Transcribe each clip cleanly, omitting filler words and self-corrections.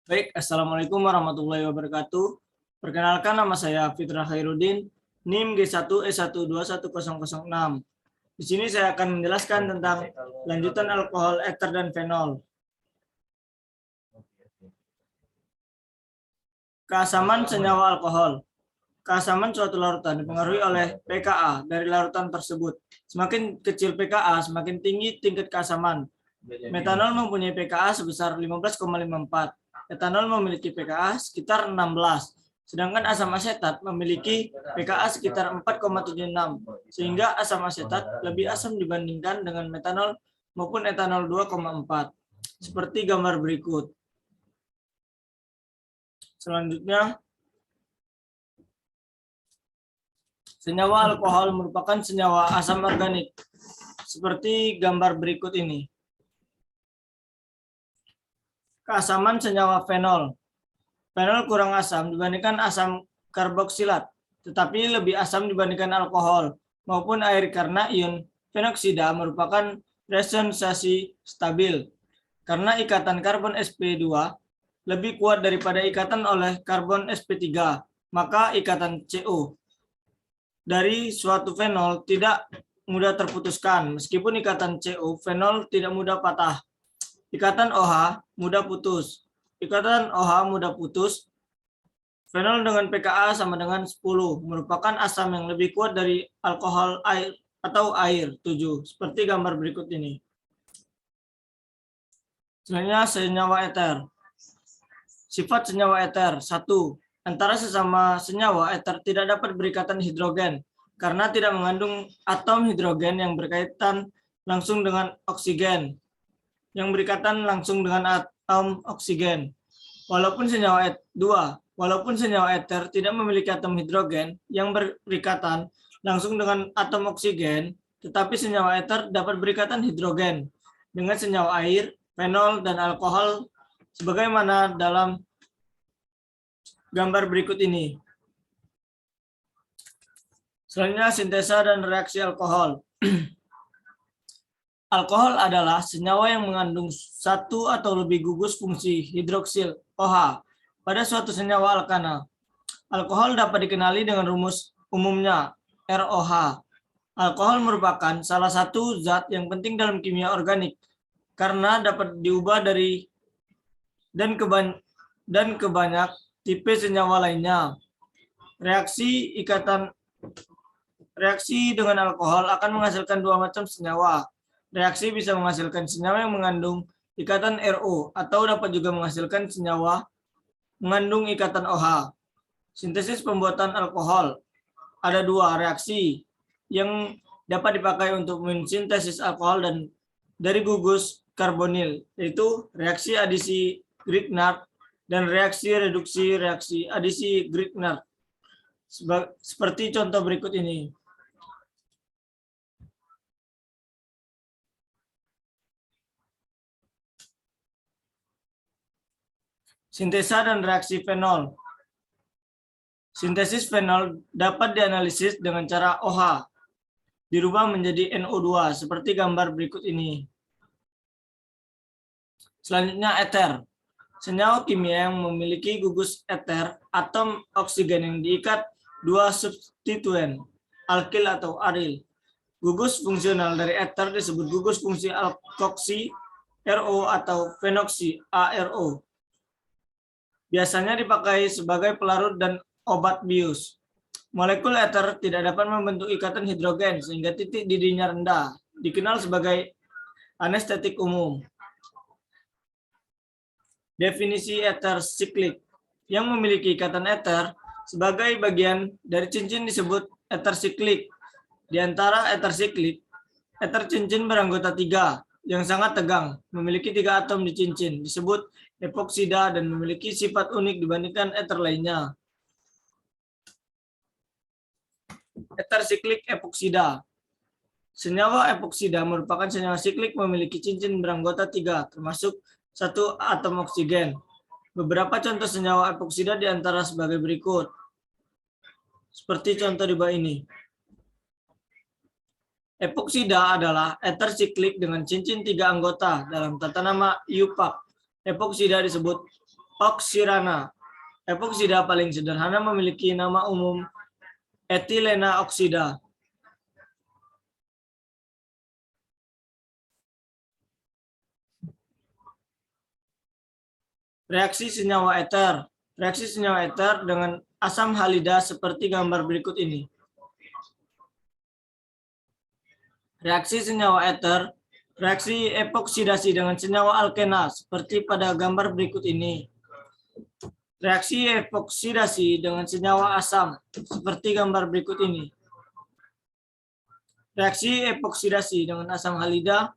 Baik, Assalamualaikum warahmatullahi wabarakatuh. Perkenalkan, nama saya Fitra Khairuddin, NIM G1E1211006. Di sini saya akan menjelaskan tentang lanjutan alkohol, eter, dan fenol. Keasaman senyawa alkohol. Keasaman suatu larutan dipengaruhi oleh pKa dari larutan tersebut. Semakin kecil pKa, semakin tinggi tingkat keasaman. Metanol mempunyai pKa sebesar 15,54. Etanol memiliki pKa sekitar 16. Sedangkan asam asetat memiliki pKa sekitar 4,76. Sehingga asam asetat lebih asam dibandingkan dengan metanol maupun etanol 2,4. Seperti gambar berikut. Selanjutnya, senyawa alkohol merupakan senyawa asam organik. Seperti gambar berikut ini. Keasaman senyawa fenol. Fenol kurang asam dibandingkan asam karboksilat, tetapi lebih asam dibandingkan alkohol maupun air karena ion fenoksida merupakan resonansi stabil. Karena ikatan karbon sp2 lebih kuat daripada ikatan oleh karbon sp3, maka ikatan CO dari suatu fenol tidak mudah terputuskan, meskipun ikatan CO fenol tidak mudah patah. Ikatan OH mudah putus. Ikatan OH mudah putus. Fenol dengan pKa sama dengan 10 merupakan asam yang lebih kuat dari alkohol air atau air 7 seperti gambar berikut ini. Selanjutnya senyawa eter. Sifat senyawa eter. 1. Antara sesama senyawa eter tidak dapat berikatan hidrogen karena tidak mengandung atom hidrogen yang berkaitan langsung dengan oksigen. Yang berikatan langsung dengan atom oksigen. Walaupun senyawa eter tidak memiliki atom hidrogen yang berikatan langsung dengan atom oksigen, tetapi senyawa eter dapat berikatan hidrogen dengan senyawa air, fenol, dan alkohol sebagaimana dalam gambar berikut ini. Selanjutnya, sintesa dan reaksi alkohol. Alkohol adalah senyawa yang mengandung satu atau lebih gugus fungsi hidroksil OH pada suatu senyawa alkana. Alkohol dapat dikenali dengan rumus umumnya ROH. Alkohol merupakan salah satu zat yang penting dalam kimia organik karena dapat diubah dari dan ke banyak tipe senyawa lainnya. Reaksi dengan alkohol akan menghasilkan dua macam senyawa. Reaksi bisa menghasilkan senyawa yang mengandung ikatan RO atau dapat juga menghasilkan senyawa mengandung ikatan OH. Sintesis pembuatan alkohol. Ada dua reaksi yang dapat dipakai untuk mensintesis alkohol dan dari gugus karbonil, yaitu reaksi adisi Grignard dan reaksi reduksi reaksi adisi Grignard. Seperti contoh berikut ini. Sintesa dan reaksi fenol. Sintesis fenol dapat dianalisis dengan cara OH, dirubah menjadi NO2, seperti gambar berikut ini. Selanjutnya, eter. Senyawa kimia yang memiliki gugus eter, atom oksigen yang diikat dua substituen, alkil atau aril. Gugus fungsional dari eter disebut gugus fungsi alkoksi, RO, atau fenoksi, ARO. Biasanya dipakai sebagai pelarut dan obat bius. Molekul eter tidak dapat membentuk ikatan hidrogen sehingga titik didihnya rendah. Dikenal sebagai anestetik umum. Definisi eter siklik. Yang memiliki ikatan eter sebagai bagian dari cincin disebut eter siklik. Di antara eter siklik, eter cincin beranggota 3 yang sangat tegang, memiliki 3 atom di cincin, disebut epoksida dan memiliki sifat unik dibandingkan eter lainnya. Eter siklik epoksida. Senyawa epoksida merupakan senyawa siklik memiliki cincin beranggota 3, termasuk 1 atom oksigen. Beberapa contoh senyawa epoksida diantara sebagai berikut. Seperti contoh di bawah ini. Epoksida adalah eter siklik dengan cincin 3 anggota dalam tata nama IUPAC. Epoksida disebut oksirana. Epoksida paling sederhana memiliki nama umum etilena oksida. Reaksi senyawa eter. Reaksi senyawa eter dengan asam halida seperti gambar berikut ini. Reaksi senyawa eter, reaksi epoksidasi dengan senyawa alkena seperti pada gambar berikut ini. Reaksi epoksidasi dengan senyawa asam seperti gambar berikut ini. Reaksi epoksidasi dengan asam halida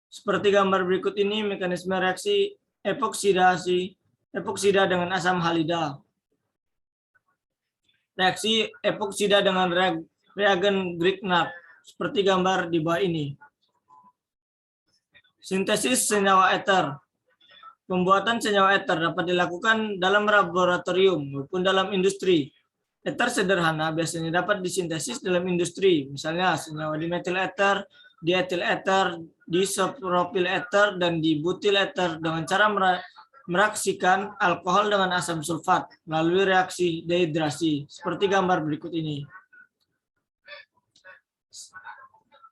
seperti gambar berikut ini. Mekanisme reaksi epoksida dengan asam halida. Reaksi epoksida dengan reagen Grignard seperti gambar di bawah ini. Sintesis senyawa eter. Pembuatan senyawa eter dapat dilakukan dalam laboratorium maupun dalam industri. Eter sederhana biasanya dapat disintesis dalam industri, misalnya senyawa dimetil eter, dietil eter, disopropil eter, dan dibutil eter dengan cara mereaksikan alkohol dengan asam sulfat melalui reaksi dehidrasi, seperti gambar berikut ini.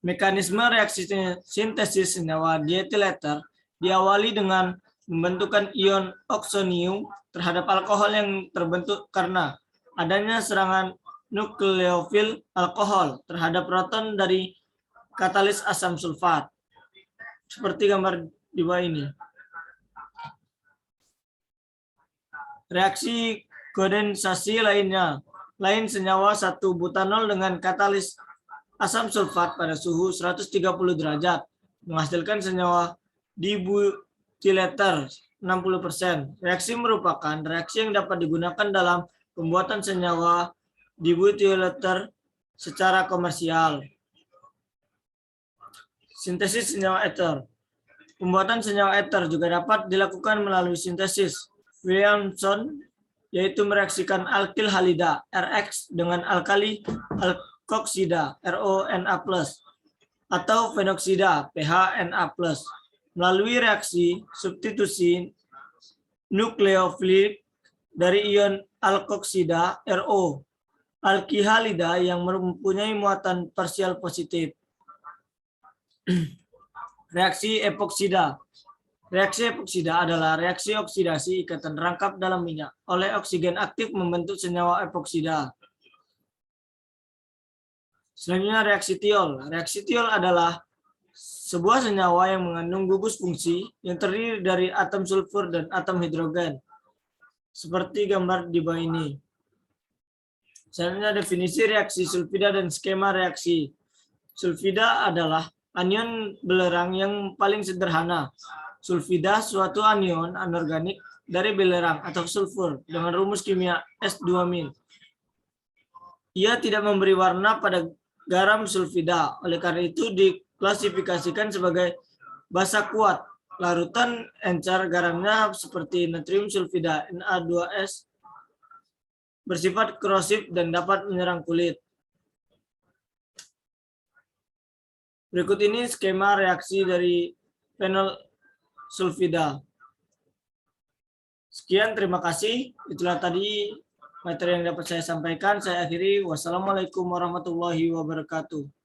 Mekanisme reaksi sintesis senyawa dietil eter diawali dengan membentukan ion oksonium terhadap alkohol yang terbentuk karena adanya serangan nukleofil alkohol terhadap proton dari katalis asam sulfat. Seperti gambar di bawah ini. Reaksi kondensasi lainnya. Lain senyawa 1-butanol dengan katalis asam sulfat pada suhu 130 derajat menghasilkan senyawa dibutyleter 60%. Reaksi merupakan reaksi yang dapat digunakan dalam pembuatan senyawa dibutyleter secara komersial. Sintesis senyawa eter. Pembuatan senyawa eter juga dapat dilakukan melalui sintesis Williamson, yaitu mereaksikan alkil halida RX dengan alkali alkoksida RONA+, atau fenoksida PHNA+, melalui reaksi substitusi nukleofilik dari ion alkoksida RO alkihalida yang mempunyai muatan parsial positif. Reaksi epoksida. Reaksi epoksida adalah reaksi oksidasi ikatan rangkap dalam minyak oleh oksigen aktif membentuk senyawa epoksida. Selanjutnya reaksi tiol. Reaksi tiol adalah sebuah senyawa yang mengandung gugus fungsi yang terdiri dari atom sulfur dan atom hidrogen. Seperti gambar di bawah ini. Selanjutnya definisi reaksi sulfida dan skema reaksi. Sulfida adalah anion belerang yang paling sederhana. Sulfida suatu anion anorganik dari belerang atau sulfur dengan rumus kimia S2-. Ia tidak memberi warna pada garam sulfida, oleh karena itu diklasifikasikan sebagai basa kuat. Larutan encer garamnya seperti natrium sulfida Na2S bersifat korosif dan dapat menyerang kulit. Berikut ini skema reaksi dari fenol sulfida. Sekian, terima kasih. Itulah tadi materi yang dapat saya sampaikan. Saya akhiri. Wassalamualaikum warahmatullahi wabarakatuh.